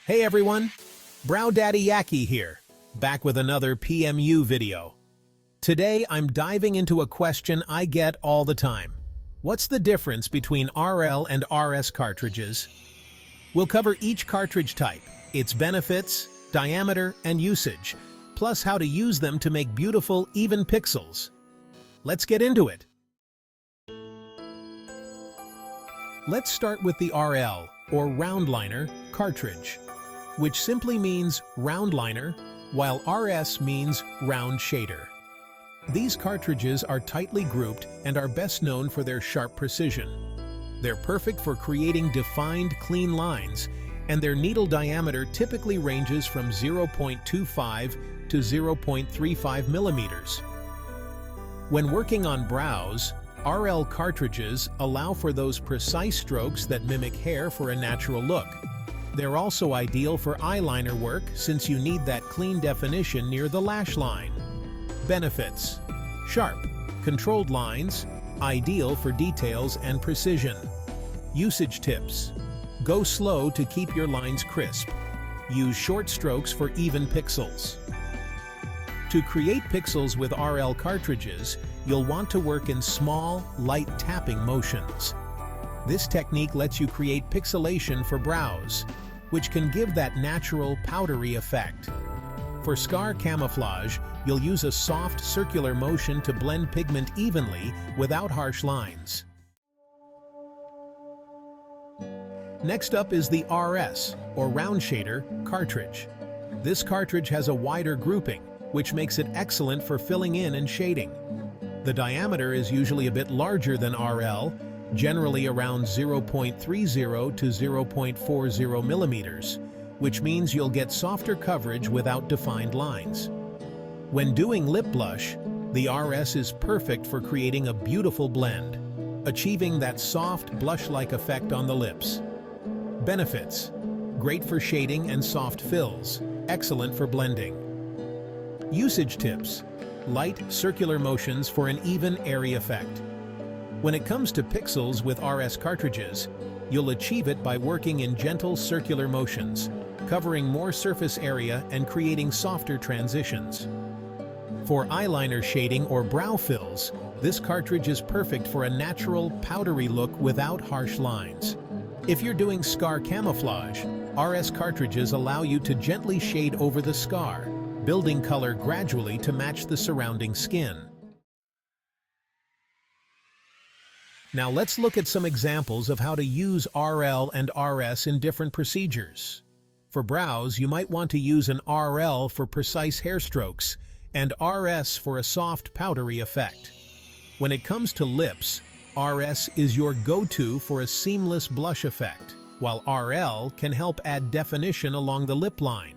Hey everyone, Brow Daddy Yakky here, back with another PMU video. Today I'm diving into a question I get all the time. What's the difference between RL and RS cartridges? We'll cover each cartridge type, its benefits, diameter, and usage, plus how to use them to make beautiful, even pixels. Let's get into it. Let's start with the RL, or round liner, cartridge, which simply means round liner, while RS means round shader. These cartridges are tightly grouped and are best known for their sharp precision. They're perfect for creating defined, clean lines, and their needle diameter typically ranges from 0.25 to 0.35 millimeters. When working on brows, RL cartridges allow for those precise strokes that mimic hair for a natural look. They're also ideal for eyeliner work since you need that clean definition near the lash line. Benefits: sharp, controlled lines, ideal for details and precision. Usage tips: go slow to keep your lines crisp. Use short strokes for even pixels. To create pixels with RL cartridges, you'll want to work in small, light tapping motions. This technique lets you create pixelation for brows, which can give that natural, powdery effect. For scar camouflage, you'll use a soft, circular motion to blend pigment evenly without harsh lines. Next up is the RS, or round shader, cartridge. This cartridge has a wider grouping, which makes it excellent for filling in and shading. The diameter is usually a bit larger than RL, generally around 0.30 to 0.40 millimeters, which means you'll get softer coverage without defined lines. When doing lip blush, the RS is perfect for creating a beautiful blend, achieving that soft, blush-like effect on the lips. Benefits: great for shading and soft fills, excellent for blending. Usage tips: light, circular motions for an even, airy effect. When it comes to pixels with RS cartridges, you'll achieve it by working in gentle circular motions, covering more surface area and creating softer transitions. For eyeliner shading or brow fills, this cartridge is perfect for a natural, powdery look without harsh lines. If you're doing scar camouflage, RS cartridges allow you to gently shade over the scar, building color gradually to match the surrounding skin. Now let's look at some examples of how to use RL and RS in different procedures. For brows, you might want to use an RL for precise hair strokes and RS for a soft, powdery effect. When it comes to lips, RS is your go-to for a seamless blush effect, while RL can help add definition along the lip line.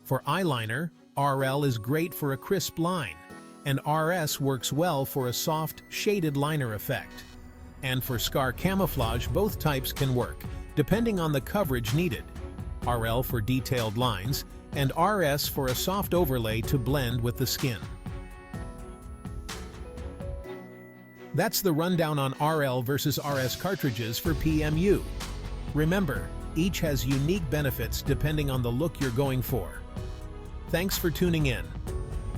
For eyeliner, RL is great for a crisp line, and RS works well for a soft, shaded liner effect. And for scar camouflage, both types can work, depending on the coverage needed. RL for detailed lines, and RS for a soft overlay to blend with the skin. That's the rundown on RL versus RS cartridges for PMU. Remember, each has unique benefits depending on the look you're going for. Thanks for tuning in.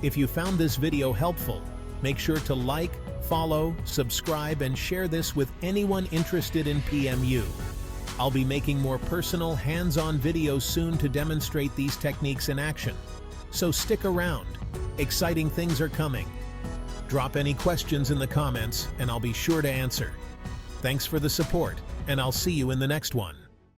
If you found this video helpful, make sure to like, follow, subscribe, and share this with anyone interested in PMU. I'll be making more personal, hands-on videos soon to demonstrate these techniques in action. So stick around. Exciting things are coming. Drop any questions in the comments, and I'll be sure to answer. Thanks for the support, and I'll see you in the next one.